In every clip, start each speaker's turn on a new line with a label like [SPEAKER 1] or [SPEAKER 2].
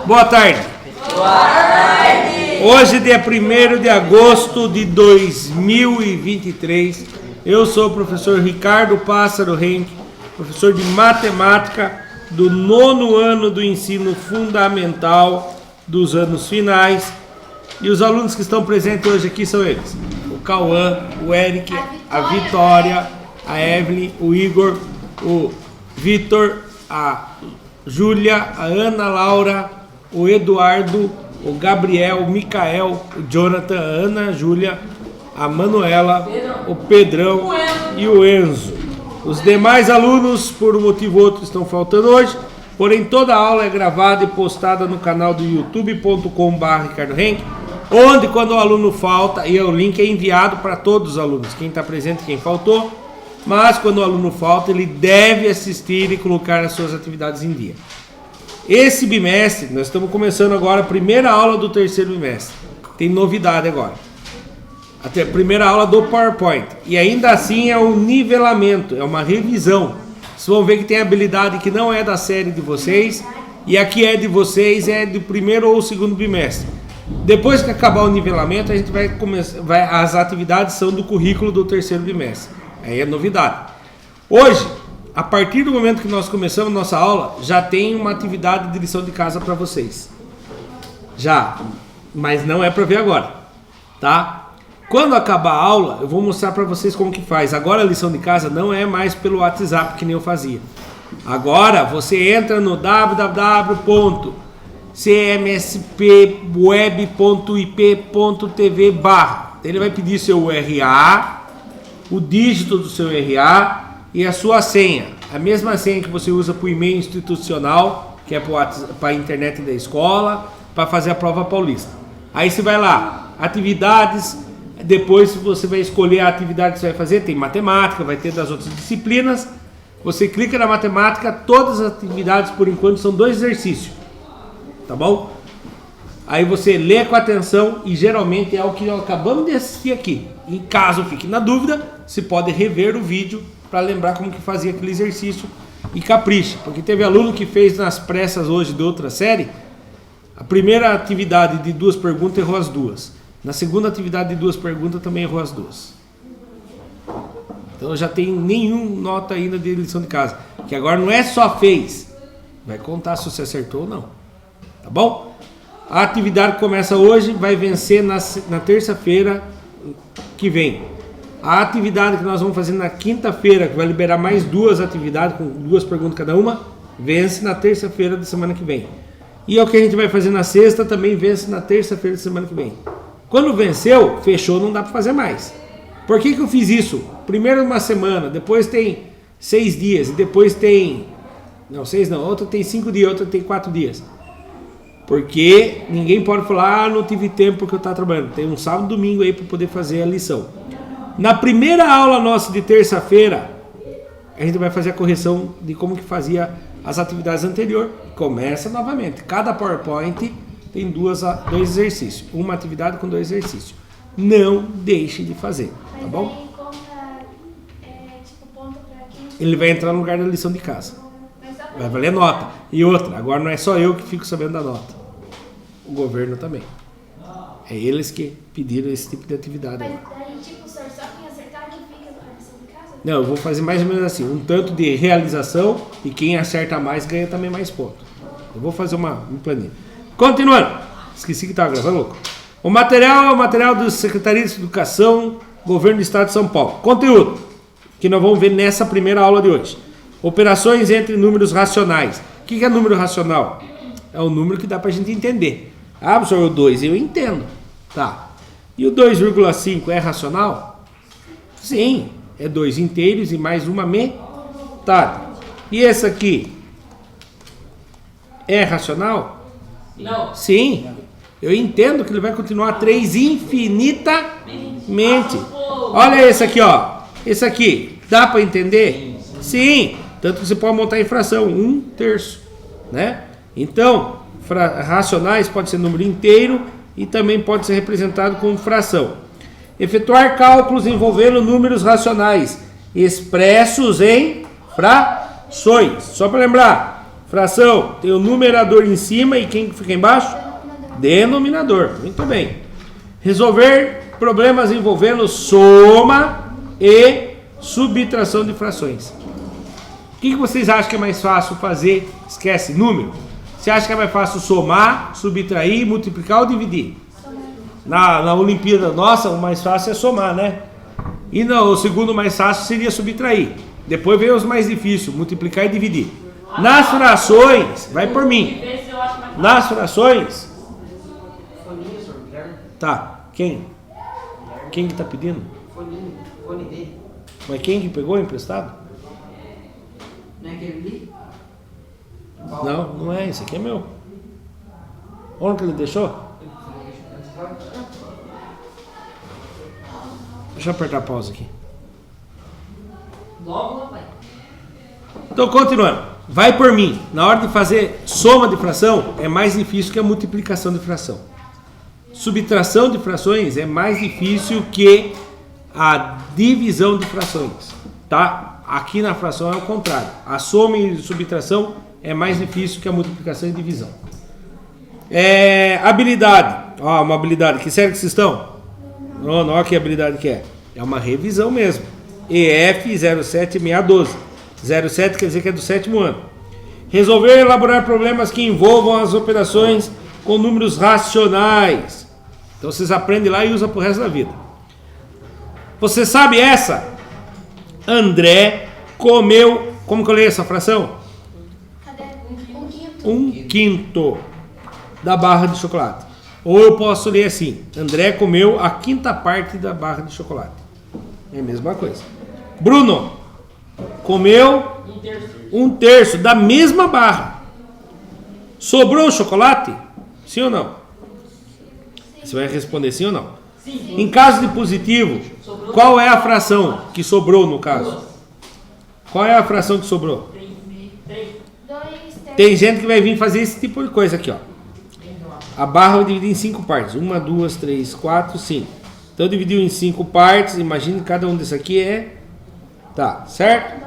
[SPEAKER 1] Boa tarde. Boa tarde. Hoje, dia 1º de agosto de 2023, eu sou o professor Ricardo Pássaro Henk, professor de matemática do 9º ano do ensino fundamental dos anos finais. E os alunos que estão presentes hoje aqui são eles: o Cauã, o Eric, a Vitória, a Evelyn, o Igor, o Vitor, a Júlia, a Ana Laura, o Eduardo, o Gabriel, o Micael, o Jonathan, a Ana Júlia, a Manuela, o Pedrão e o Enzo. Os demais alunos, por um motivo ou outro, estão faltando hoje, porém toda a aula é gravada e postada no canal do youtube.com/Ricardo Henk, onde quando o aluno falta, e o link é enviado para todos os alunos, quem está presente e quem faltou, mas quando o aluno falta, ele deve assistir e colocar as suas atividades em dia. Esse bimestre, nós estamos começando agora a primeira aula do terceiro bimestre. Tem novidade agora. A primeira aula do PowerPoint. E ainda assim é um nivelamento, é uma revisão. Vocês vão ver que tem habilidade que não é da série de vocês, e a que é de vocês é do primeiro ou segundo bimestre. Depois que acabar o nivelamento, a gente vai começar. As atividades são do currículo do terceiro bimestre. Aí é novidade. Hoje, a partir do momento que nós começamos nossa aula, já tem uma atividade de lição de casa para vocês. Já, mas não é para ver agora, tá? Quando acabar a aula, eu vou mostrar para vocês como que faz. Agora a lição de casa não é mais pelo WhatsApp que nem eu fazia. Agora você entra no www.cmspweb.ip.tv/. Ele vai pedir seu RA, o dígito do seu RA e a sua senha. A mesma senha que você usa para o e-mail institucional, que é para a internet da escola, para fazer a prova paulista. Aí você vai lá, atividades, depois você vai escolher a atividade que você vai fazer, tem matemática, vai ter das outras disciplinas. Você clica na matemática, todas as atividades por enquanto são 2 exercícios, tá bom? Aí você lê com atenção e geralmente é o que nós acabamos de assistir aqui. Em caso fique na dúvida, você pode rever o vídeo para lembrar como que fazia aquele exercício e capricha, porque teve aluno que fez nas pressas hoje de outra série, a primeira atividade de 2 perguntas errou as 2, na segunda atividade de 2 perguntas também errou as 2. Então já tem nenhuma nota ainda de lição de casa, que agora não é só fez, vai contar se você acertou ou não, tá bom? A atividade começa hoje, vai vencer na terça-feira que vem. A atividade que nós vamos fazer na quinta-feira, que vai liberar mais 2 atividades, com 2 perguntas cada uma, vence na terça-feira da semana que vem. E o que a gente vai fazer na sexta também vence na terça-feira da semana que vem. Quando venceu, fechou, não dá para fazer mais. Por que eu fiz isso? Primeiro uma semana, depois tem 6 dias, e depois tem... Não, 6 não, outra tem 5 dias, outra tem 4 dias. Porque ninguém pode falar, não tive tempo porque eu estava trabalhando. Tem um sábado e domingo aí para poder fazer a lição. Na primeira aula nossa de terça-feira, a gente vai fazer a correção de como que fazia as atividades anteriores. Começa novamente. Cada PowerPoint tem 2 exercícios. Uma atividade com 2 exercícios. Não deixe de fazer, tá bom? Ele vai entrar no lugar da lição de casa. Vai valer nota. E outra, agora não é só eu que fico sabendo da nota. O governo também. É eles que pediram esse tipo de atividade. Mas daí, tipo, só quem acertar que fica na lição de casa? Não, eu vou fazer mais ou menos assim. Um tanto de realização e quem acerta mais ganha também mais pontos. Eu vou fazer um planinho. Continuando. Esqueci que estava gravando, louco. O material é o material da Secretaria de Educação, Governo do Estado de São Paulo. Conteúdo, que nós vamos ver nessa primeira aula de hoje. Operações entre números racionais. O que é número racional? É um número que dá pra gente entender. Ah, professor, o 2 eu entendo. Tá. E o 2,5 é racional? Sim. É 2 inteiros e mais uma metade. E esse aqui é racional? Não. Sim. Eu entendo que ele vai continuar 3 infinitamente. Olha esse aqui, ó. Esse aqui, dá pra entender? Sim. Tanto que você pode montar em fração, 1/3, né? Então, racionais pode ser número inteiro e também pode ser representado como fração. Efetuar cálculos envolvendo números racionais expressos em frações. Só para lembrar, Fração tem o numerador em cima e quem fica embaixo? Denominador. Muito bem. Resolver problemas envolvendo soma e subtração de frações. O que vocês acham que é mais fácil fazer? Esquece, número. Você acha que é mais fácil somar, subtrair, multiplicar ou dividir? Na Olimpíada nossa, o mais fácil é somar, né? E o segundo mais fácil seria subtrair. Depois vem os mais difíceis, multiplicar e dividir. Nas frações, vai por mim. Nas frações... Tá, quem? Quem que tá pedindo?
[SPEAKER 2] Fone dele.
[SPEAKER 1] Mas quem que pegou emprestado?
[SPEAKER 2] Não é aquele ali?
[SPEAKER 1] Não, não é, esse aqui é meu. Onde que ele deixou? Deixa eu apertar a pausa aqui.
[SPEAKER 2] Logo, vai.
[SPEAKER 1] Então, continuando. Vai por mim. Na hora de fazer soma de fração, é mais difícil que a multiplicação de fração. Subtração de frações é mais difícil que a divisão de frações. Tá? Aqui na fração é o contrário. A soma e subtração é mais difícil que a multiplicação e divisão. Habilidade. Ó, uma habilidade. Que série que vocês estão? Não, olha que habilidade que é. É uma revisão mesmo. EF 07612. 07 quer dizer que é do 7º ano. Resolver e elaborar problemas que envolvam as operações com números racionais. Então vocês aprendem lá e usam pro resto da vida. Você sabe essa? André comeu... Como que eu leio essa fração? Um quinto da barra de chocolate. Ou eu posso ler assim: André comeu a quinta parte da barra de chocolate. É a mesma coisa. Bruno comeu um terço da mesma barra. Sobrou chocolate? Sim ou não? Você vai responder sim ou não. Em caso de positivo, qual é a fração que sobrou no caso? Qual é a fração que sobrou? Tem gente que vai vir fazer esse tipo de coisa aqui, ó. A barra eu dividi em 5 partes. 1, 2, 3, 4, 5. Então dividiu em 5 partes. Imagine cada um desses aqui é... Tá, certo?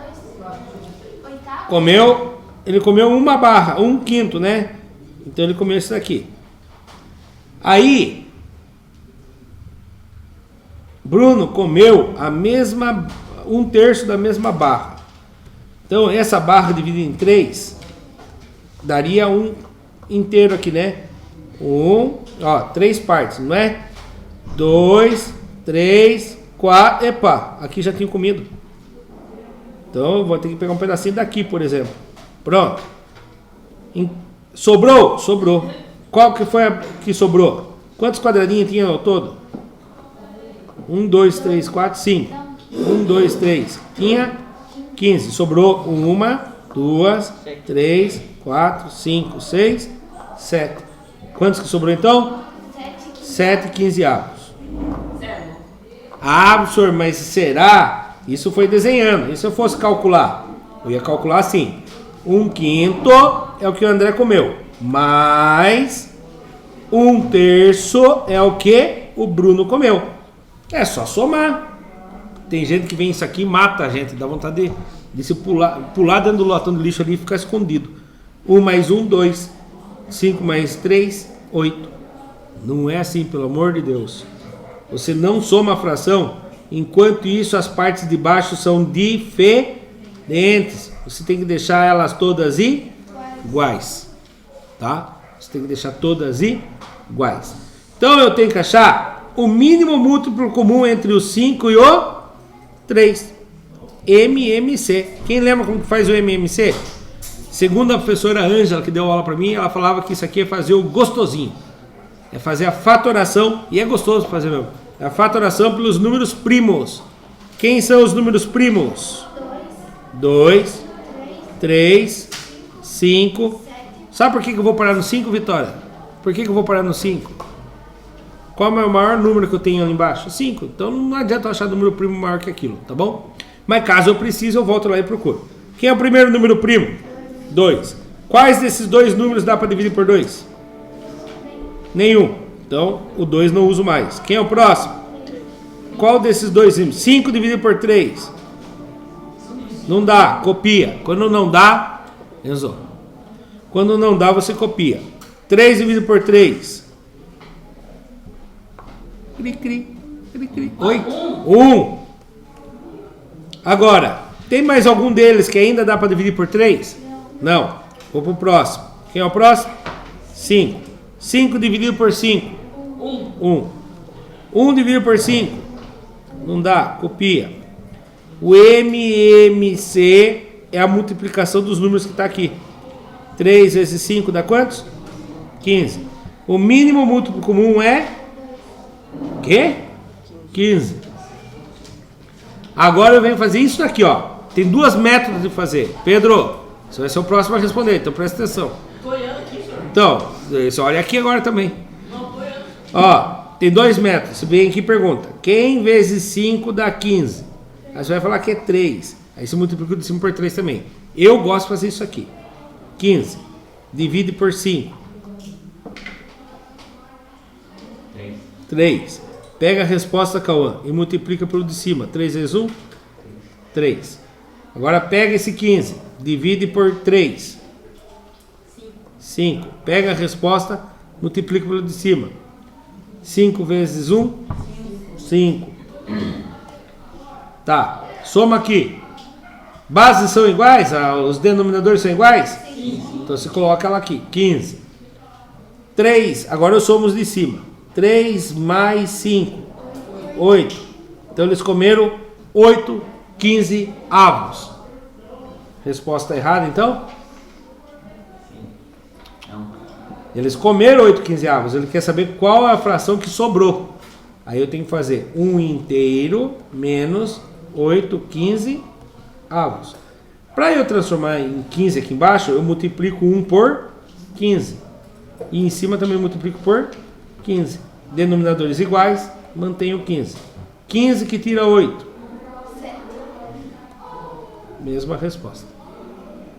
[SPEAKER 1] Comeu. Ele comeu uma barra, um quinto, né? Então ele comeu isso daqui. Aí, Bruno comeu a mesma, um terço da mesma barra. Então essa barra dividida em 3 daria um inteiro aqui, né? 3 partes, não é? 2, 3, 4. Epa, aqui já tinha comido. Então eu vou ter que pegar um pedacinho daqui, por exemplo. Pronto. Sobrou? Sobrou. Qual que foi a que sobrou? Quantos quadradinhos tinha ao todo? 1, 2, 3, 4, 5. 1, 2, 3. Tinha 15. Sobrou 1, 2, 3, 4, 5, 6, 7. Quantos que sobrou então? 7 quinzeavos. Ah, senhor, mas será? Isso foi desenhando. E se eu fosse calcular? Eu ia calcular assim: 1/5 é o que o André comeu, mais 1/3 é o que o Bruno comeu. É só somar. Tem gente que vem isso aqui e mata a gente, dá vontade de se pular dentro do lotão de lixo ali e ficar escondido. 1 mais 1, 2. 5 mais 3, 8. Não é assim, pelo amor de Deus. Você não soma a fração, enquanto isso as partes de baixo são diferentes. Você tem que deixar elas todas iguais. Tá? Você tem que deixar todas iguais. Então eu tenho que achar o mínimo múltiplo comum entre o 5 e o 3. MMC. Quem lembra como que faz o MMC? Segundo a professora Ângela, que deu aula para mim, ela falava que isso aqui é fazer o gostosinho. É fazer a fatoração, e é gostoso fazer mesmo. É a fatoração pelos números primos. Quem são os números primos? 2, 3, 5. Sabe por que eu vou parar no 5, Vitória? Por que eu vou parar no 5? Qual é o maior número que eu tenho ali embaixo? 5. Então não adianta eu achar número primo maior que aquilo, tá bom? Mas caso eu precise, eu volto lá e procuro. Quem é o primeiro número primo? 2. Quais desses dois números dá para dividir por 2? Nenhum. Então, o 2 não uso mais. Quem é o próximo? Qual desses dois? 5 dividido por 3. Não dá. Copia. Quando não dá, Enzo. Quando não dá, você copia. 3 dividido por 3. Cri, cri, cri, cri. Oi? 1. Agora, tem mais algum deles que ainda dá para dividir por 3? Não. Vou pro próximo. Quem é o próximo? 5. 5 dividido por 5. 1. 1 dividido por 5. Não dá. Copia. O MMC é a multiplicação dos números que está aqui. 3 vezes 5 dá quantos? 15. O mínimo múltiplo comum é... O quê? 15. Agora eu venho fazer isso aqui, ó. Tem 2 métodos de fazer. Pedro, você vai ser o próximo a responder, então presta atenção.
[SPEAKER 2] Tô olhando aqui, senhor.
[SPEAKER 1] Então, você olha aqui agora também.
[SPEAKER 2] Não, tô olhando.
[SPEAKER 1] Ó, tem 2 métodos. Você vem aqui e pergunta. Quem vezes 5 dá 15? Aí você vai falar que é 3. Aí você multiplica de 5 por 3 também. Eu gosto de fazer isso aqui. 15. Divide por 5. 3. Pega a resposta, Cauã, e multiplica pelo de cima. 3 vezes 1, 3. Agora pega esse 15. Divide por 3. 5. Pega a resposta, multiplica pelo de cima. 5 vezes 1, 5. Tá. Soma aqui. Bases são iguais? Os denominadores são iguais? Sim. Então você coloca ela aqui. 15. 3. Agora eu somo os de cima. 3 mais 5. 8. Então eles comeram 8 15 avos. Resposta errada, então? Eles comeram 8 15 avos. Ele quer saber qual é a fração que sobrou. Aí eu tenho que fazer 1 inteiro menos 8 15 avos. Para eu transformar em 15 aqui embaixo, eu multiplico 1 por 15. E em cima também multiplico por 15. Denominadores iguais, mantenho 15. 15 que tira 8. Mesma resposta.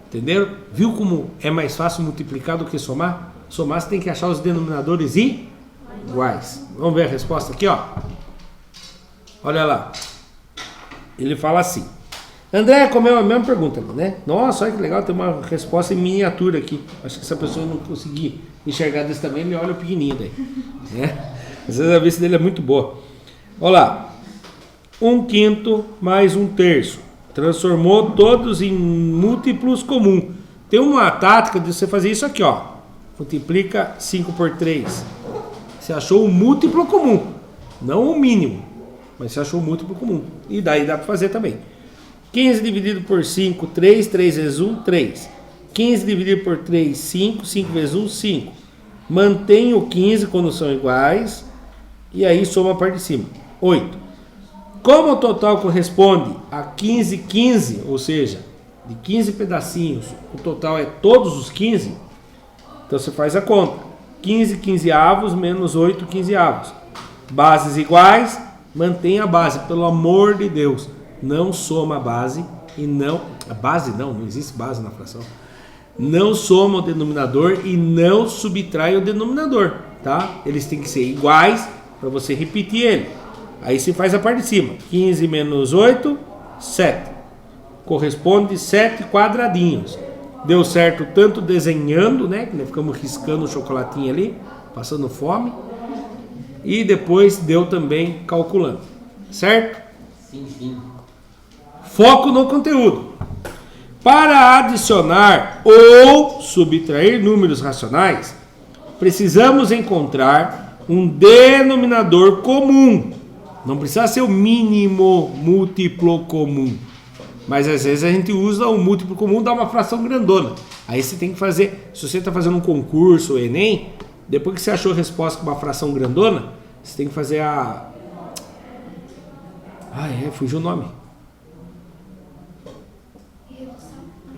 [SPEAKER 1] Entenderam? Viu como é mais fácil multiplicar do que somar? Somar você tem que achar os denominadores iguais. Vamos ver a resposta aqui, ó. Olha lá. Ele fala assim. André, como é a mesma pergunta, né? Nossa, olha que legal, tem uma resposta em miniatura aqui. Acho que se a pessoa não conseguir enxergar desse tamanho, ele olha o pequenininho daí. Né? Às vezes a vista dele é muito boa. Olha lá. 1/5 mais 1/3. Transformou todos em múltiplos comuns. Tem uma tática de você fazer isso aqui, ó. Multiplica 5 por 3. Você achou o múltiplo comum. Não o mínimo. Mas você achou o múltiplo comum. E daí dá para fazer também. 15 dividido por 5, 3. 3 vezes 1, 3. 15 dividido por 3, 5. 5 vezes 1, 5. Mantém o 15 quando são iguais. E aí soma a parte de cima. 8. Como o total corresponde a 15, 15, ou seja, de 15 pedacinhos, o total é todos os 15, então você faz a conta. 15 15avos menos 8 15avos. Bases iguais, mantém a base, pelo amor de Deus. Não soma a base e não... A base não existe base na fração. Não soma o denominador e não subtrai o denominador, tá? Eles têm que ser iguais para você repetir ele. Aí você faz a parte de cima. 15 menos 8, 7. Corresponde 7 quadradinhos. Deu certo tanto desenhando, né? Que nós ficamos riscando o chocolatinho ali, passando fome. E depois deu também calculando. Certo?
[SPEAKER 2] Sim.
[SPEAKER 1] Foco no conteúdo. Para adicionar ou subtrair números racionais, precisamos encontrar um denominador comum. Não precisa ser o mínimo múltiplo comum. Mas às vezes a gente usa o múltiplo comum, dá uma fração grandona. Aí você tem que fazer, se você está fazendo um concurso, o Enem, depois que você achou a resposta com uma fração grandona, você tem que fazer a... fugiu o nome.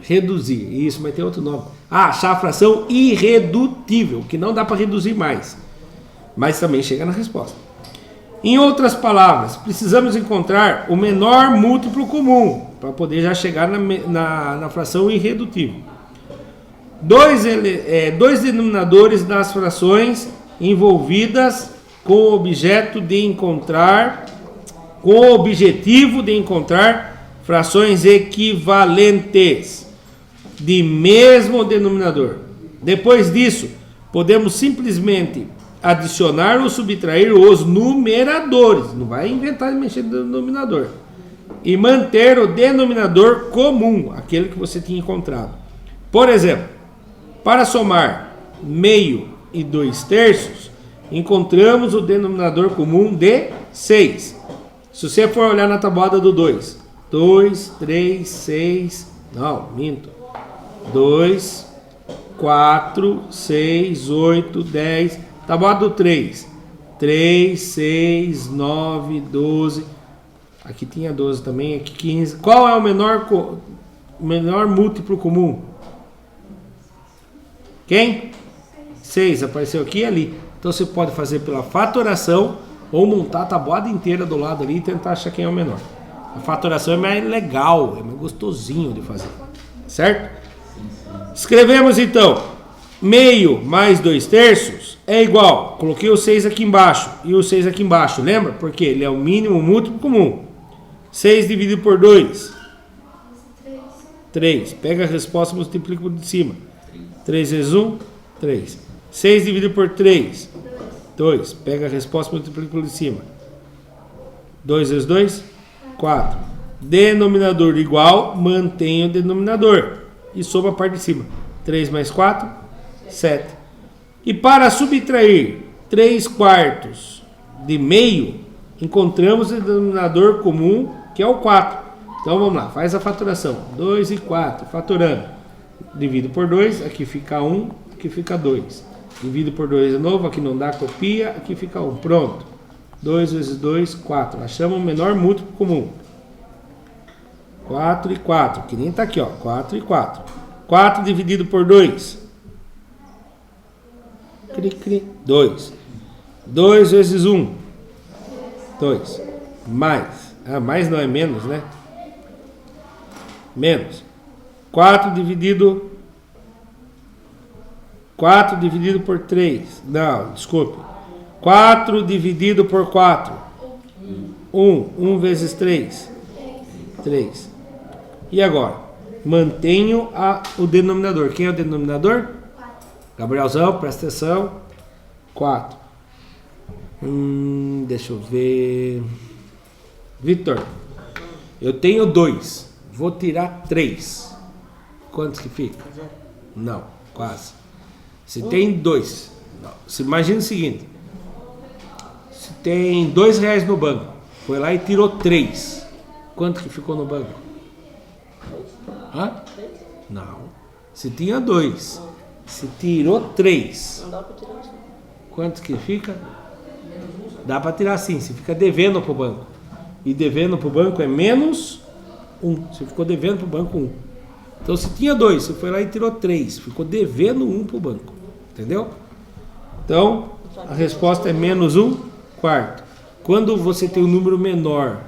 [SPEAKER 1] Reduzir, isso, mas tem outro nome. Achar a fração irredutível, que não dá para reduzir mais. Mas também chega na resposta. Em outras palavras, precisamos encontrar o menor múltiplo comum para poder já chegar na fração irredutível. Dois denominadores das frações envolvidas com o objetivo de encontrar frações equivalentes de mesmo denominador. Depois disso, podemos simplesmente adicionar ou subtrair os numeradores. Não vai inventar de mexer no denominador. E manter o denominador comum, aquele que você tinha encontrado. Por exemplo, para somar meio e 2/3, encontramos o denominador comum de 6. Se você for olhar na tabuada do 2, 2, 3, 6, não, minto. 2, 4, 6, 8, 10. Tabuada do 3, 3, 6, 9, 12. Aqui tinha 12 também, aqui 15. Qual é o menor múltiplo comum? Quem? 6. Apareceu aqui e ali. Então você pode fazer pela fatoração ou montar a tabuada inteira do lado ali e tentar achar quem é o menor. A fatoração é mais legal, é mais gostosinho de fazer. Certo? Escrevemos então. Meio mais 2/3 é igual. Coloquei o 6 aqui embaixo e o 6 aqui embaixo. Lembra? Porque ele é o mínimo múltiplo comum. 6 dividido por 2. 3. Pega a resposta e multiplica por de cima. 3 vezes 1, 3. 6 dividido por 3. 2. Pega a resposta e multiplica por de cima. 2 vezes 2, 4. Denominador igual, mantém o denominador. E soma a parte de cima. 3 mais 4, 7. E para subtrair 3/4 de meio, encontramos o denominador comum, que é o 4. Então vamos lá, faz a faturação. 2 e 4, fatorando. Divido por 2, aqui fica 1, aqui fica 2. Divido por 2 de novo, aqui não dá, copia, aqui fica 1. Pronto. 2 vezes 2, 4. Achamos o menor múltiplo comum. 4 e 4, que nem está aqui, ó. 4 e 4. 4 dividido por 2. 2. 2 vezes 1. 2. Mais. Ah, mais não é menos, né? Menos. 4 dividido por 3. Não, desculpe. 4 dividido por 4. 1. 1 vezes 3. 3. E agora? Mantenho o denominador. Quem é o denominador? Gabrielzão, presta atenção. 4. Deixa eu ver. Vitor, eu tenho 2. Vou tirar 3. Quantos que fica? Não, quase. Se tem 2. Imagina o seguinte. Se tem R$2 no banco. Foi lá e tirou 3. Quanto que ficou no banco? Hã? Não. Se tinha 2. Se tirou 3.
[SPEAKER 2] Não dá pra tirar assim.
[SPEAKER 1] Quanto que fica? Dá para tirar sim. Se fica devendo pro banco. E devendo pro banco é menos 1. Você ficou devendo pro banco 1. Então se tinha 2, você foi lá e tirou 3. Ficou devendo 1 pro banco. Entendeu? Então a resposta é menos 1/4. Quando você tem um número menor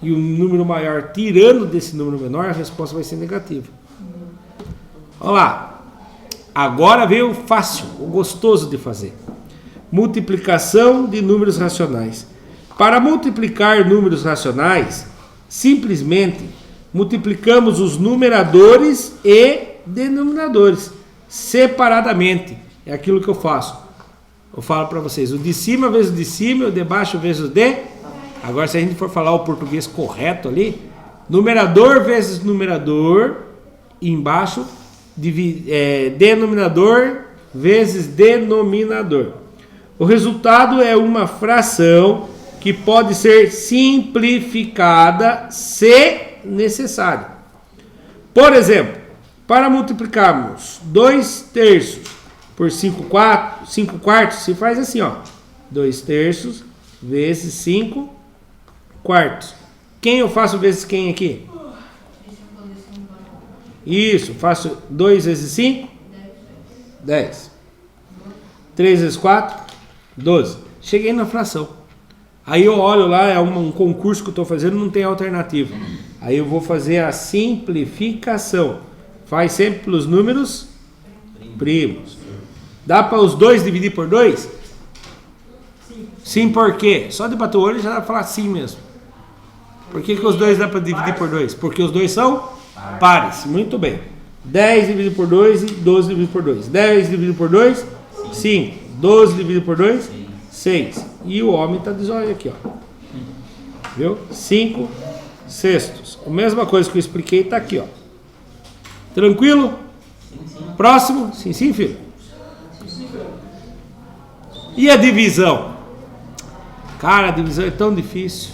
[SPEAKER 1] e um número maior tirando desse número menor, a resposta vai ser negativa. Olha lá. Agora veio o fácil, o gostoso de fazer. Multiplicação de números racionais. Para multiplicar números racionais, simplesmente multiplicamos os numeradores e denominadores separadamente. É aquilo que eu faço. Eu falo para vocês, o de cima vezes o de cima, o de baixo vezes o de... Agora, se a gente for falar o português correto ali, numerador vezes numerador, e embaixo, denominador vezes denominador. O resultado é uma fração que pode ser simplificada se necessário. Por exemplo, para multiplicarmos 2/3 por 5/4, se faz assim, ó. 2/3 vezes 5/4. Quem eu faço vezes quem aqui? Isso, faço 2 vezes 5, 10. 3 vezes 4, 12. Cheguei na fração. Aí eu olho lá, é um concurso que eu estou fazendo, não tem alternativa. Aí eu vou fazer a simplificação. Faz sempre pelos números primos. Dá para os 2 dividir por 2? Sim, por quê? Só de bater o olho já dá para falar sim mesmo. Por que os 2 dá para dividir por 2? Porque os 2 são pares. Muito bem. 10 dividido por 2 e 12 dividido por 2. 10 dividido por 2, 5. 12 dividido por 2, 6. E o homem está de zóio aqui, ó. Viu? 5 sextos. A mesma coisa que eu expliquei está aqui, ó. Tranquilo? Próximo? Sim, sim, filho. E a divisão? Cara, a divisão é tão difícil.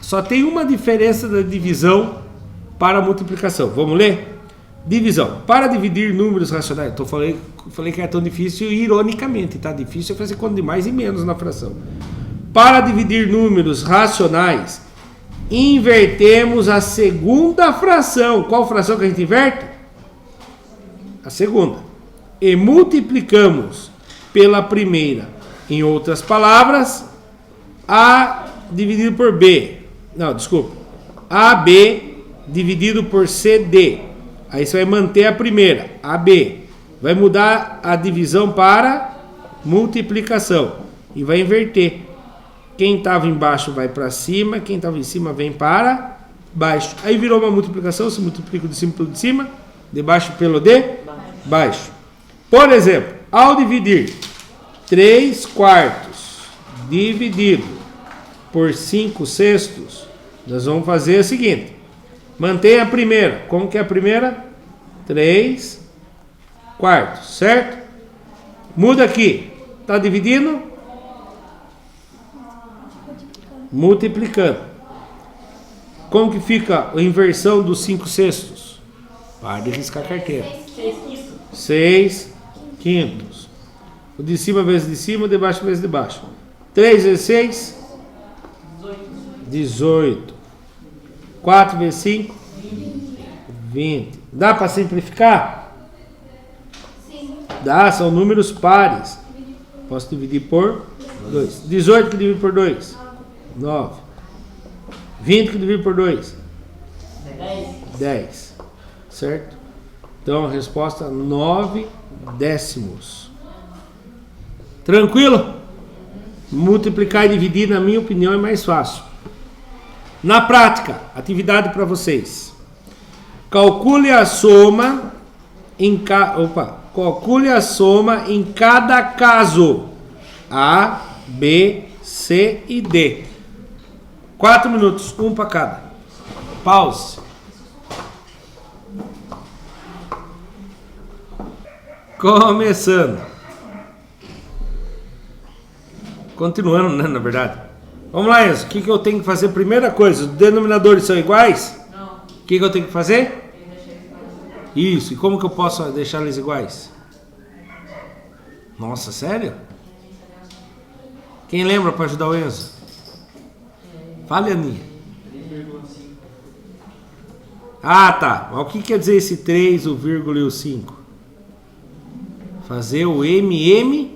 [SPEAKER 1] Só tem uma diferença da divisão para a multiplicação. Vamos ler? Divisão. Para dividir números racionais. Falei que é tão difícil ironicamente, tá? Difícil é fazer conta de mais e menos na fração. Para dividir números racionais, invertemos a segunda fração. Qual fração que a gente inverte? A segunda. E multiplicamos pela primeira. Em outras palavras, A dividido por B. Não, desculpa. AB dividido por CD. Aí você vai manter a primeira, AB. Vai mudar a divisão para multiplicação. E vai inverter. Quem estava embaixo vai para cima, quem estava em cima vem para baixo. Aí virou uma multiplicação, se multiplica o de cima pelo de cima, de baixo pelo de baixo. Por exemplo, ao dividir 3 quartos dividido por 5 sextos, nós vamos fazer o seguinte. Mantenha a primeira. Como que é a primeira? 3 quartos, certo? Muda aqui. Está dividindo? Multiplicando. Como que fica a inversão dos 5 sextos? Para de riscar a carteira. 6 quintos. O de cima vezes de cima, o de baixo vezes de baixo. 3 vezes 6? 18. 4 vezes 5? 20. Dá para simplificar?
[SPEAKER 3] Sim.
[SPEAKER 1] Dá, são números pares. Posso dividir por 2. 18 que divide por 2? 9. 20 que divide por 2? 10. Certo? Então a resposta 9 décimos. Tranquilo? Multiplicar e dividir, na minha opinião, é mais fácil. Na prática, atividade para vocês. Calcule a soma em cada caso. A, B, C e D. 4 minutos, um para cada. Pause. Começando. Continuando, né, na verdade. Vamos lá, Enzo. O que eu tenho que fazer? Primeira coisa, os denominadores são iguais?
[SPEAKER 2] Não.
[SPEAKER 1] O que eu tenho que fazer? Isso. E como que eu posso deixar eles iguais? Nossa, sério? Quem lembra para ajudar o Enzo? Fale, Aninha. Ah, tá. Mas o que quer dizer esse 3, o vírgula e o 5? Fazer o MMC,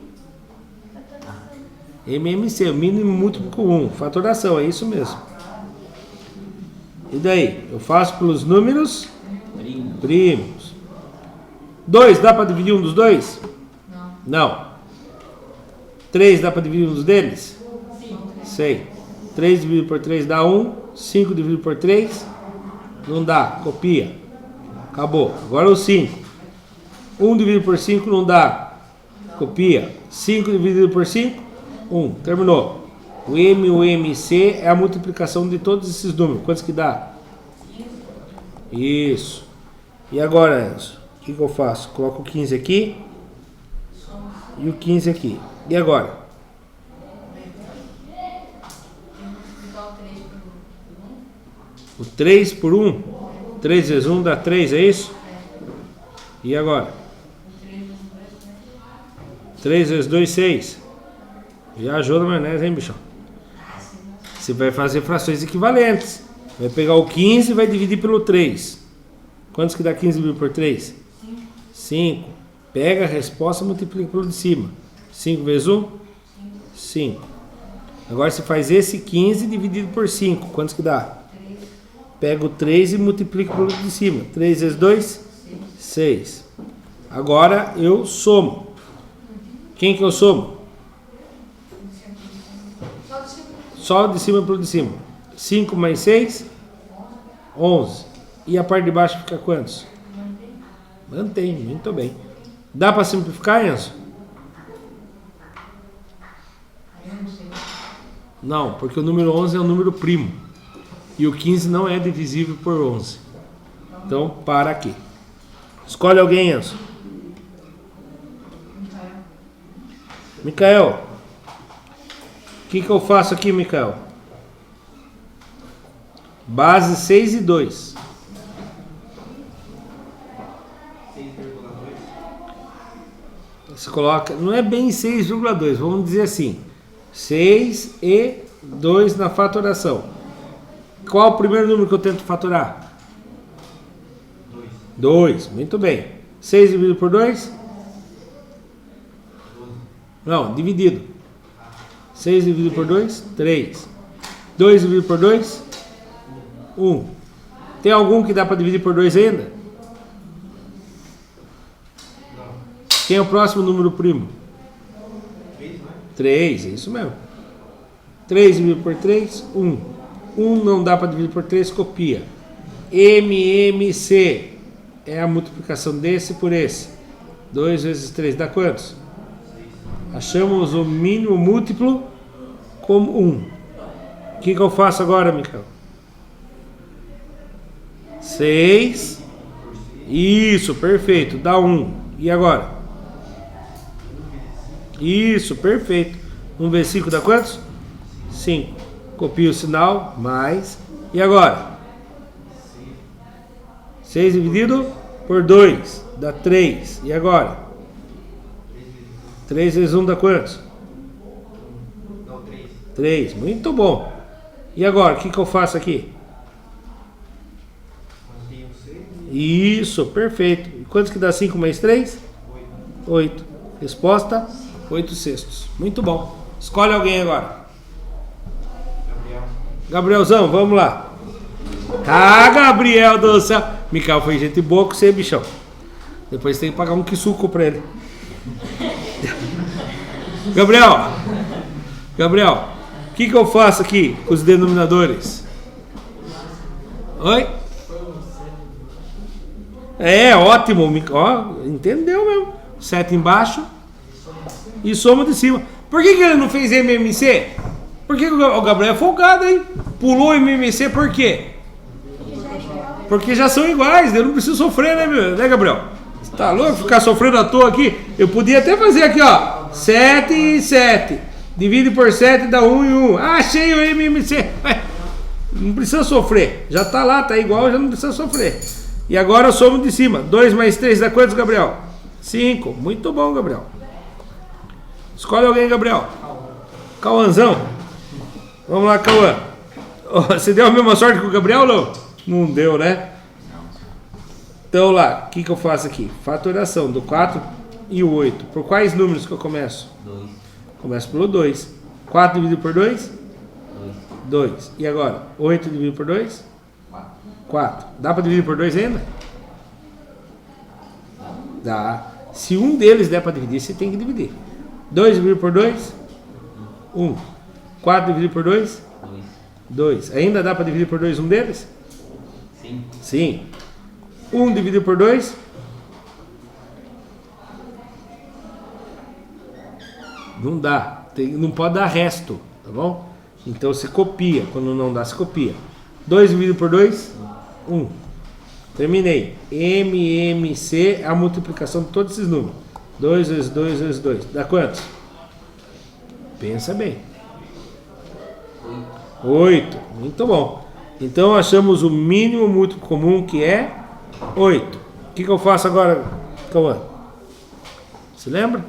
[SPEAKER 1] o mínimo múltiplo com 1. Fatoração, é isso mesmo. E daí? Eu faço pelos números primos. 2, dá para dividir um dos dois? Não. 3, dá para dividir um dos deles?
[SPEAKER 2] Sim.
[SPEAKER 1] Sei. 3 dividido por 3 dá 1. 5 dividido por 3 não dá. Copia. Acabou. Agora o 5. 1 dividido por 5 não dá. Copia. 5 dividido por 5, 1. Terminou. O M e o MC é a multiplicação de todos esses números. Quantos que dá? Isso. E agora, Enzo? O que eu faço? Coloco o 15 aqui e o 15 aqui. E agora? O 3 por 1? 3 vezes 1 dá 3, é isso? E agora? 3 vezes 2, 6. Viajou na maionese, hein, bichão? Você vai fazer frações equivalentes. Vai pegar o 15 e vai dividir pelo 3. Quantos que dá 15 dividido por 3? 5. Pega a resposta e multiplica pelo de cima. 5 vezes 1? 5. Agora você faz esse 15 dividido por 5. Quantos que dá? Pega o 3 e multiplica pelo de cima. 3 vezes 2? 6. Agora eu somo. Quem que eu somo? Só de cima pelo de cima. 5 mais 6? 11. E a parte de baixo fica quantos? Mantém, muito bem. Dá para simplificar, Enzo? Não, porque o número 11 é um número primo. E o 15 não é divisível por 11. Então, para aqui. Escolhe alguém, Enzo. Micael. O que eu faço aqui, Micael? Base 6 e 2.
[SPEAKER 2] 6,2.
[SPEAKER 1] Você coloca... Não é bem 6,2. Vamos dizer assim. 6 e 2 na fatoração. Qual o primeiro número que eu tento fatorar? 2. Muito bem. 6 dividido por 2? Não, dividido. 6 dividido por 2? 3. 2 dividido por 2? 1. Tem algum que dá para dividir por 2 ainda? Quem é o próximo número primo? 3, é isso mesmo. 3 dividido por 3? 1. 1 não dá para dividir por 3, copia. MMC é a multiplicação desse por esse. 2 vezes 3 dá quantos? Achamos o mínimo múltiplo como 1. O que eu faço agora, Micael? 6. Isso, perfeito. Dá 1. E agora? Isso, perfeito. 1 vezes 5 dá quantos? 5. Copia o sinal, mais. E agora? 6 dividido por 2 dá 3. E agora? 3 vezes 1 dá quantos? 3. Muito bom. E agora, o que eu faço aqui? Isso, perfeito. E quantos que dá 5 mais 3? 8. Resposta? 8 sextos. Muito bom. Escolhe alguém agora. Gabrielzão, vamos lá. Ah, Gabriel do céu. Micael foi gente boa com você, bichão. Depois tem que pagar um quisuco pra ele. Gabriel, o que eu faço aqui com os denominadores? Oi? É, ótimo. Ó, entendeu mesmo. 7 embaixo e soma de cima. Por que ele não fez MMC? Porque o Gabriel é folgado, hein? Pulou MMC por quê? Porque já são iguais, eu não preciso sofrer, né, Gabriel? Você tá louco? Ficar sofrendo à toa aqui? Eu podia até fazer aqui, ó. 7 e 7. Divide por 7 dá 1 e 1. Ah, achei o MMC. Não precisa sofrer. Já tá lá, tá igual, já não precisa sofrer. E agora eu somo de cima. 2 mais 3 dá quantos, Gabriel? 5. Muito bom, Gabriel. Escolhe alguém, Gabriel. Cauãzão. Vamos lá, Cauã. Você deu a mesma sorte que o Gabriel, não? Não deu, né? Então lá, o que eu faço aqui? Fatoração do 4 e o 8. Por quais números que eu começo?
[SPEAKER 2] 2.
[SPEAKER 1] Começo pelo 2. 4 dividido por 2?
[SPEAKER 2] 2.
[SPEAKER 1] 2. E agora? 8 dividido por 2?
[SPEAKER 2] 4.
[SPEAKER 1] 4. Dá para dividir por 2 ainda? Dá. Se um deles der para dividir, você tem que dividir. 2 dividido por 2? 1. 4 dividido por 2? 2. Ainda dá para dividir por 2 um deles?
[SPEAKER 2] Sim.
[SPEAKER 1] Sim. 1 dividido por 2? Não dá. Não pode dar resto, tá bom? Então você copia. Quando não dá, você copia. 2 dividido por 2? 1. Terminei. MMC é a multiplicação de todos esses números. 2 vezes 2 vezes 2. Dá quantos? Pensa bem. 8. Muito bom. Então achamos o mínimo múltiplo comum, que é 8. O que eu faço agora, Cauã? Se lembra?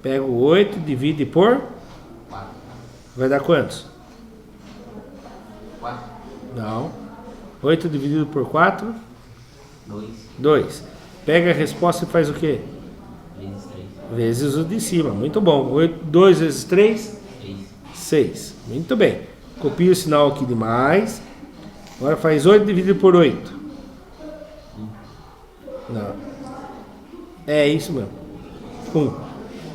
[SPEAKER 1] Pego 8, divide por
[SPEAKER 2] 4.
[SPEAKER 1] Vai dar quantos?
[SPEAKER 2] 4.
[SPEAKER 1] Não. 8 dividido por 4?
[SPEAKER 2] 2.
[SPEAKER 1] 2. Pega a resposta e faz o quê?
[SPEAKER 2] Vezes 3.
[SPEAKER 1] Vezes o de cima. Muito bom. 2 vezes 3?
[SPEAKER 2] 6.
[SPEAKER 1] 6. Muito bem. Copia o sinal aqui de mais. Agora faz 8 dividido por 8. Não. É isso mesmo. 1.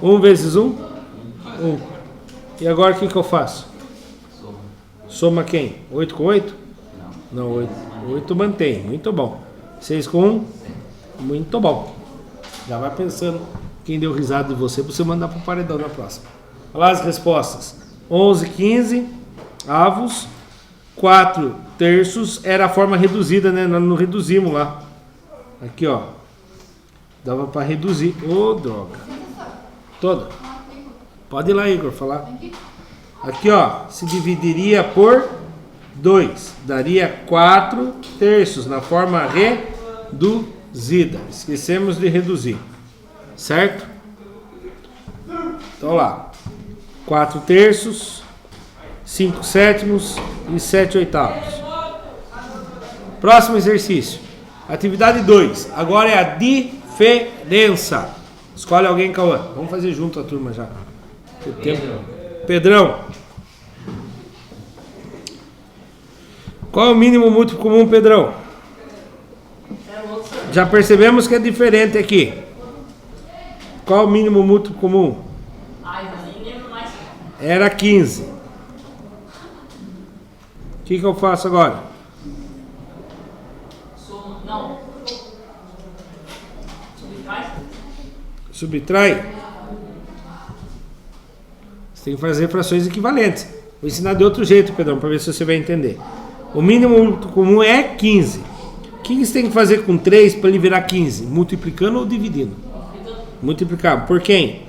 [SPEAKER 1] 1 vezes 1? 1. E agora o que eu faço?
[SPEAKER 2] Soma.
[SPEAKER 1] Soma quem? 8 com 8?
[SPEAKER 2] Não.
[SPEAKER 1] Não, 8. 8 mantém, muito bom. 6 com 1, muito bom. Já vai pensando quem deu risada de você para você mandar para o paredão na próxima. Olha lá as respostas. 11, 15 avos, 4 terços, era a forma reduzida, né? Nós não reduzimos lá. Aqui, ó. Dava para reduzir. Ô, droga. Toda. Pode ir lá, Igor, falar. Aqui, ó. Se dividiria por 2. Daria 4 terços na forma reduzida. Esquecemos de reduzir. Certo? Então lá. 4 terços, 5 sétimos e 7 oitavos. Próximo exercício. Atividade 2. Agora é a diferença. Escolhe alguém, Cauã. Vamos fazer junto a turma já. Pedrão. Qual é o mínimo múltiplo comum, Pedrão? Já percebemos que é diferente aqui. Qual é o mínimo múltiplo comum? Era 15. O que eu faço agora?
[SPEAKER 4] Não.
[SPEAKER 1] Subtrai? Você tem que fazer frações equivalentes. Vou ensinar de outro jeito, Pedrão, para ver se você vai entender. O mínimo múltiplo comum é 15. O que você tem que fazer com 3 para ele virar 15? Multiplicando ou dividindo? Multiplicar. Por quem?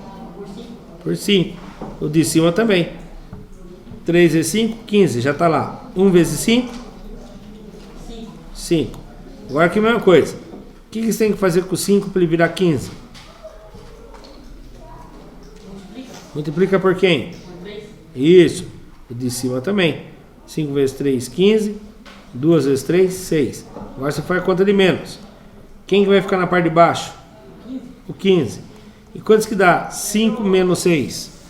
[SPEAKER 1] Por 5. O de cima também. 3 vezes 5, 15. Já está lá. 1 vezes 5? 5. Agora aqui a mesma coisa. O que você tem que fazer com 5 para ele virar 15? Multiplica por quem? Isso. O de cima também. 5 vezes 3, 15. 2 vezes 3, 6. Agora você faz a conta de menos. Quem que vai ficar na parte de baixo? O 15. E quantos que dá? 5 menos 6?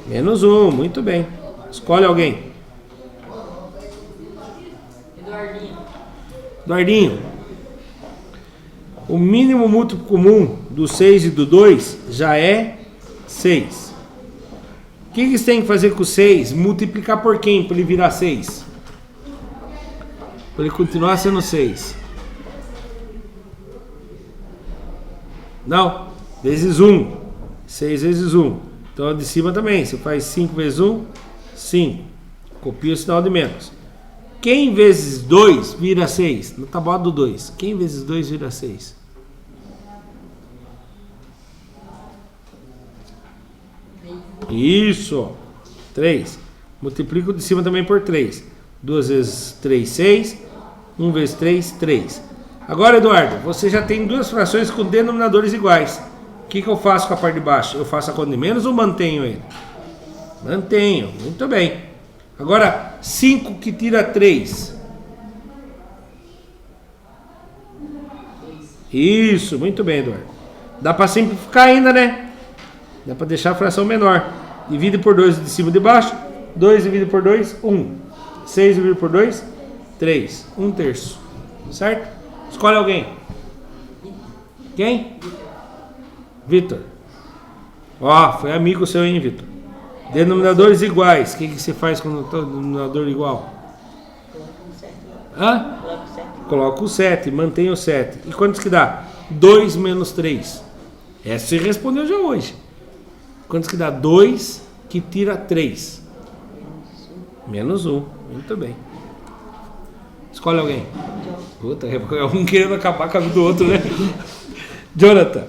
[SPEAKER 1] Menos 1. Muito bem. Escolhe alguém. Eduardinho. O mínimo múltiplo comum do 6 e do 2 já é 6. O que você tem que fazer com o 6? Multiplicar por quem para ele virar 6? Para ele continuar sendo 6. Não. Vezes 1. 6 vezes 1. Então a de cima também. Você faz 5 vezes 1, 5. Copia o sinal de menos. Quem vezes 2 vira 6? Na tabuada do 2. Quem vezes 2 vira 6? Isso. 3. Multiplica o de cima também por 3. 2 vezes 3, 6. 1 vezes 3, 3. Agora, Eduardo, você já tem duas frações com denominadores iguais. O que eu faço com a parte de baixo? Eu faço a conta de menos ou mantenho ele? Mantenho. Muito bem. Agora, 5 que tira 3. Isso, muito bem, Eduardo. Dá para simplificar ainda, né? Dá para deixar a fração menor. Divide por 2 de cima e de baixo. 2 dividido por 2, 1. 6 dividido por 2, 3. 1 terço. Certo? Escolhe alguém. Quem? Vitor. Ó, foi amigo seu, hein, Vitor? Denominadores iguais. O que você faz com o denominador igual? Hã? Coloca o 7. Mantém o 7. E quantos que dá? 2 menos 3. Essa você respondeu já hoje. Quantos que dá? 2 que tira 3. Menos 1. Muito bem. Escolhe alguém. Puta, é um querendo acabar com a vida do outro, né? Jonathan.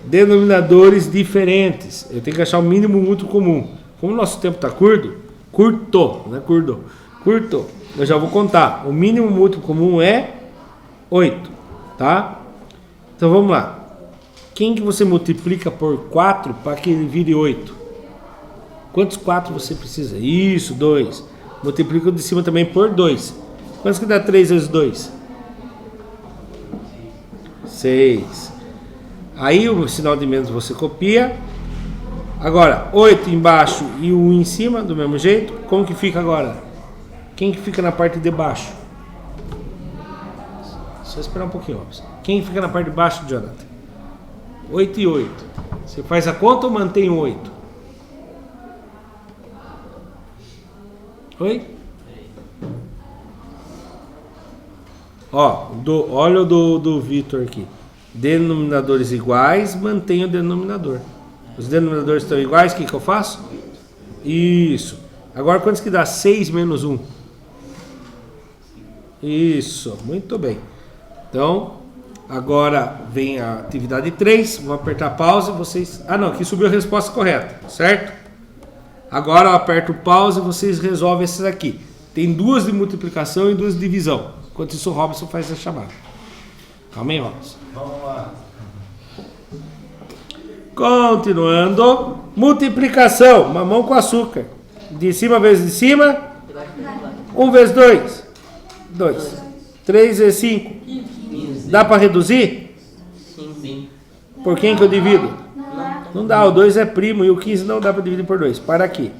[SPEAKER 1] Denominadores diferentes. Eu tenho que achar o mínimo múltiplo comum. Como o nosso tempo está curto, não é curto, eu já vou contar. O mínimo múltiplo comum é 8, tá? Então vamos lá. Quem que você multiplica por 4 para que ele vire 8? Quantos 4 você precisa? Isso, 2. Multiplica o de cima também por 2. Quantos que dá 3 vezes 2? 6. Aí o sinal de menos você copia. Agora, 8 embaixo e o 1 em cima, do mesmo jeito. Como que fica agora? Quem que fica na parte de baixo? Só esperar um pouquinho, ó. Quem fica na parte de baixo, Jonathan? 8 e 8. Você faz a conta ou mantém o 8? Oi? Ó, olha o do Vitor aqui. Denominadores iguais, mantenha o denominador. Os denominadores estão iguais, o que eu faço? Isso. Agora, quantos que dá 6 menos 1? Isso, muito bem. Então, agora vem a atividade 3. Vou apertar pause e vocês... Ah, não, aqui subiu a resposta correta, certo? Agora eu aperto pause e vocês resolvem esses aqui. Tem 2 de multiplicação e 2 de divisão. Enquanto isso, o Robson faz a chamada. Calma aí, Robson.
[SPEAKER 4] Vamos lá.
[SPEAKER 1] Continuando. Multiplicação. Mamão com açúcar. De cima vezes de cima. 1 vezes 2. 2. 3 vezes 5.
[SPEAKER 2] 15.
[SPEAKER 1] Dá para reduzir?
[SPEAKER 2] Sim.
[SPEAKER 1] Por quem que eu divido? Não dá. O 2 é primo e o 15 não dá para dividir por 2. Para aqui.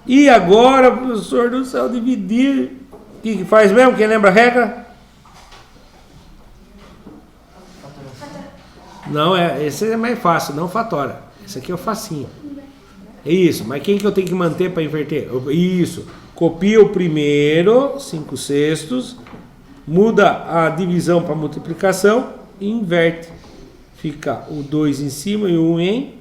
[SPEAKER 1] E agora, professor do céu, dividir. O que faz mesmo? Quem lembra a regra? Não, esse é mais fácil, não fatora. Esse aqui é o facinho. É isso, mas quem que eu tenho que manter para inverter? Isso, copia o primeiro, 5/6, muda a divisão para multiplicação e inverte. Fica o 2 em cima e o 1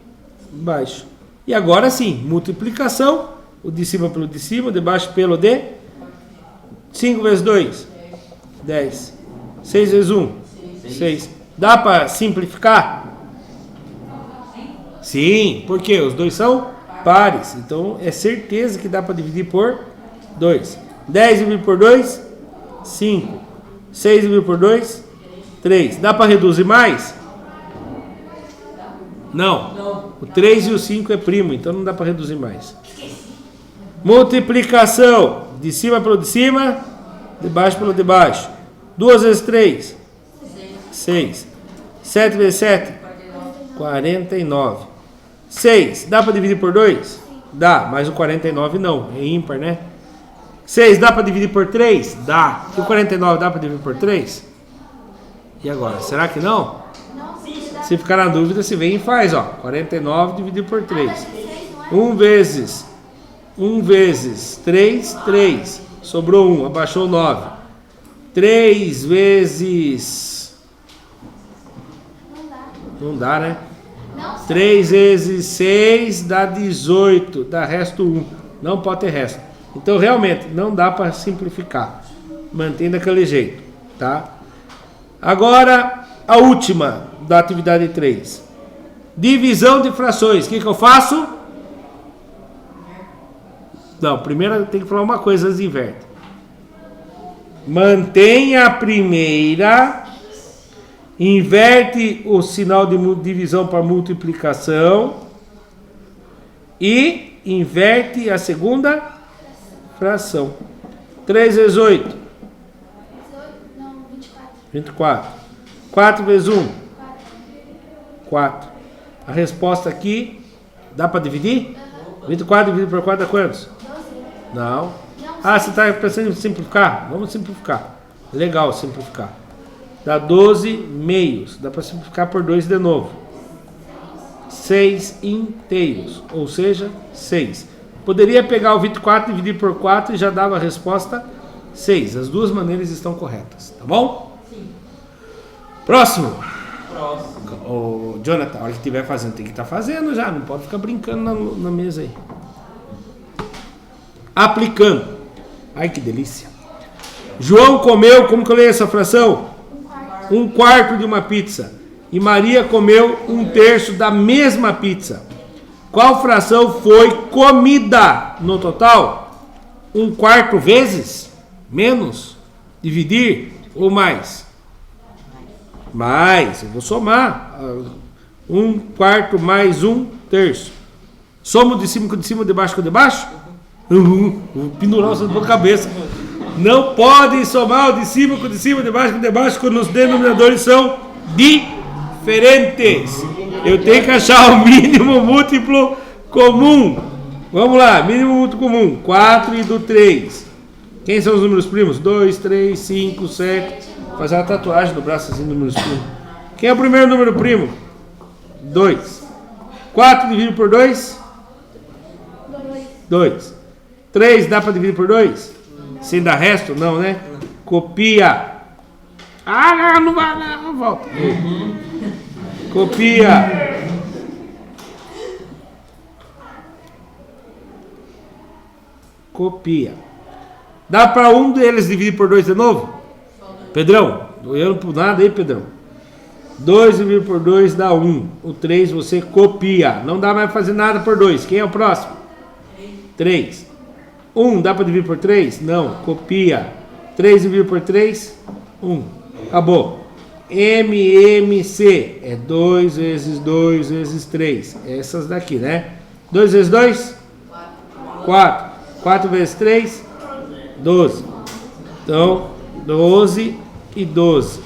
[SPEAKER 1] embaixo. E agora sim, multiplicação, o de cima pelo de cima, o de baixo pelo de 5 vezes 2, 10. 6 vezes 1, 6. Dá para simplificar? Sim, porque os dois são pares. Então é certeza que dá para dividir por 2. 10 dividido por 2, 5. 6 dividido por 2, 3. Dá para reduzir mais? Não. O 3 e o 5 é primo, então não dá para reduzir mais. Multiplicação. De cima pelo de cima, de baixo pelo de baixo. 2 vezes 3. 6. 7 vezes 7? 49. 6. Dá para dividir por 2? Dá, mas o 49 não. É ímpar, né? 6. Dá para dividir por 3? Dá. E o 49 dá para dividir por 3? E agora? Será que não? Se ficar na dúvida, se vem e faz, ó. 49 dividido por 3. 1 vezes 3, 3. Sobrou 1, abaixou 9. 3 vezes... Não dá, né? 3 vezes 6 dá 18, dá resto 1. Não pode ter resto. Então, realmente, não dá para simplificar. Mantém daquele jeito, tá? Agora, a última da atividade 3. Divisão de frações. O que eu faço? Não, primeiro eu tenho que falar uma coisa, antes inverte. Mantenha a primeira... Inverte o sinal de divisão para multiplicação e inverte a segunda fração. 3 vezes 8? 24. 4 vezes 1? 4. A resposta aqui, dá para dividir? 24 dividido por 4 dá quantos? Não. Ah, você está pensando em simplificar? Vamos simplificar. Legal simplificar. Dá 12 meios. Dá para simplificar por 2 de novo. 6 inteiros. Ou seja, 6. Poderia pegar o 24 e dividir por 4 e já dava a resposta 6. As duas maneiras estão corretas. Tá bom? Sim. Próximo. Ô, Jonathan, a hora que estiver fazendo, tem que estar fazendo já. Não pode ficar brincando na mesa aí. Aplicando. Ai, que delícia. João comeu, como que eu leio essa fração? 1/4 de uma pizza. E Maria comeu 1/3 da mesma pizza. Qual fração foi comida no total? 1/4 vezes? Menos? Dividir? Ou mais? Mais. Eu vou somar. 1/4 mais 1/3. Soma de cima com de cima, de baixo com de baixo? Vou pendurar o santo na cabeça. Não pode somar o de cima com de cima, de baixo com de baixo, quando os denominadores são diferentes. Eu tenho que achar o mínimo múltiplo comum. Vamos lá, mínimo múltiplo comum. 4 e do 3. Quem são os números primos? 2, 3, 5, 7. Fazer uma tatuagem no braço assim, números primos. Quem é o primeiro número primo? 2. 4 dividido por 2? 2. 3 dá para dividir por 2? Sem dar resto? Não, né? Copia. Ah, não vai, não, volta. Copia. Copia. Dá para um deles dividir por 2 de novo? Pedrão, olhando por nada aí, Pedrão. 2 dividido por 2 dá 1. O 3 você copia. Não dá mais fazer nada por 2. Quem é o próximo? 3. 1 dá para dividir por 3? Não. Copia. 3 dividido por 3? 1. Acabou. MMC é 2 vezes 2 vezes 3. Essas daqui, né? 2 vezes 2? 4. 4 vezes 3? 12. Então, 12 e 12.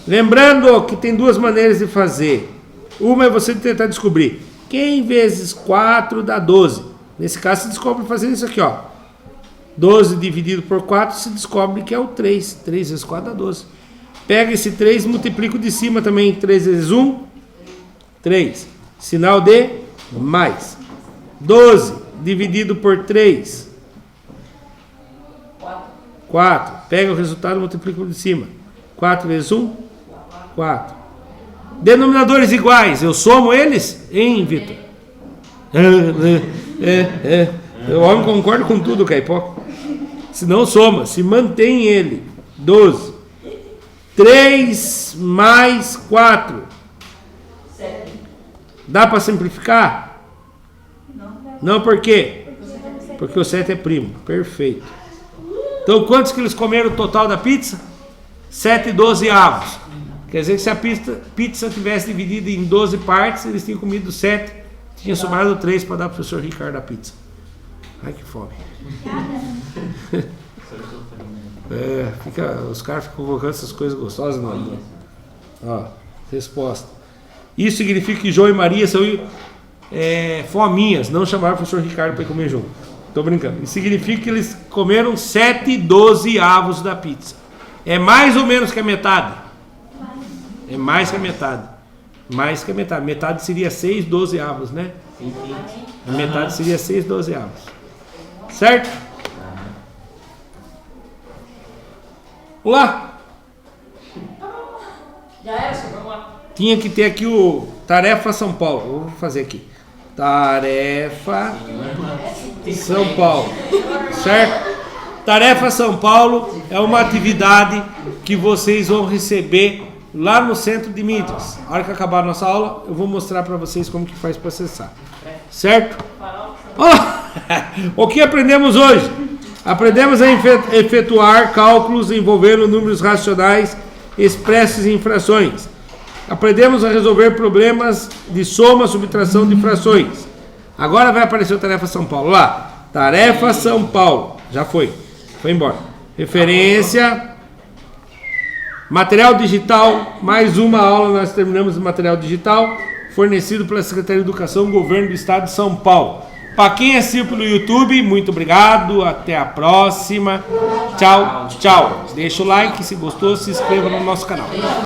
[SPEAKER 1] Lembrando que tem duas maneiras de fazer. Uma é você tentar descobrir quem vezes 4 dá 12. Nesse caso, você descobre fazendo isso aqui, ó. 12 dividido por 4, se descobre que é o 3. 3 vezes 4 dá 12. Pega esse 3 e multiplica o de cima também. 3 vezes 1, 3. Sinal de mais. 12 dividido por 3, 4. Pega o resultado e multiplica o de cima. 4 vezes 1, 4. Denominadores iguais, eu somo eles? Hein, Vitor? O homem concorda com tudo, Caipó. Se não soma, se mantém ele. 12. 3 mais 4.
[SPEAKER 3] 7.
[SPEAKER 1] Dá para simplificar? Não, por quê? Porque o 7 é primo. Perfeito. Então, quantos que eles comeram o total da pizza? 7 12avos. Quer dizer que se a pizza tivesse dividido em 12 partes, eles tinham comido 7. Tinha sobrado 3 para dar para o professor Ricardo a pizza. Ai, que fome. Os caras ficam colocando essas coisas gostosas no almoço. Ó, resposta. Isso significa que João e Maria são fominhas, não chamaram o professor Ricardo para ir comer junto. Tô brincando. Isso significa que eles comeram 7 12avos da pizza. É mais ou menos que a metade? É mais que a metade. Mais que a metade. Metade seria 6 12avos, né? A metade seria 6 12avos. Certo? Vamos lá.
[SPEAKER 3] Já era, senhor, vamos lá.
[SPEAKER 1] Tinha que ter aqui o Tarefa São Paulo. Eu vou fazer aqui. Tarefa São Paulo. Certo? Tarefa São Paulo é uma atividade que vocês vão receber lá no centro de mídias. A hora que acabar a nossa aula, eu vou mostrar para vocês como que faz para acessar. Certo? O que aprendemos hoje? Aprendemos a efetuar cálculos envolvendo números racionais expressos em frações. Aprendemos a resolver problemas de soma, subtração de frações. Agora vai aparecer a Tarefa São Paulo. Lá, Tarefa São Paulo. Já foi. Foi embora. Referência. Material digital. Mais uma aula nós terminamos o material digital. Fornecido pela Secretaria de Educação, Governo do Estado de São Paulo. Para quem assistiu pelo YouTube, muito obrigado. Até a próxima. Tchau, tchau. Deixa o like, se gostou, se inscreva no nosso canal.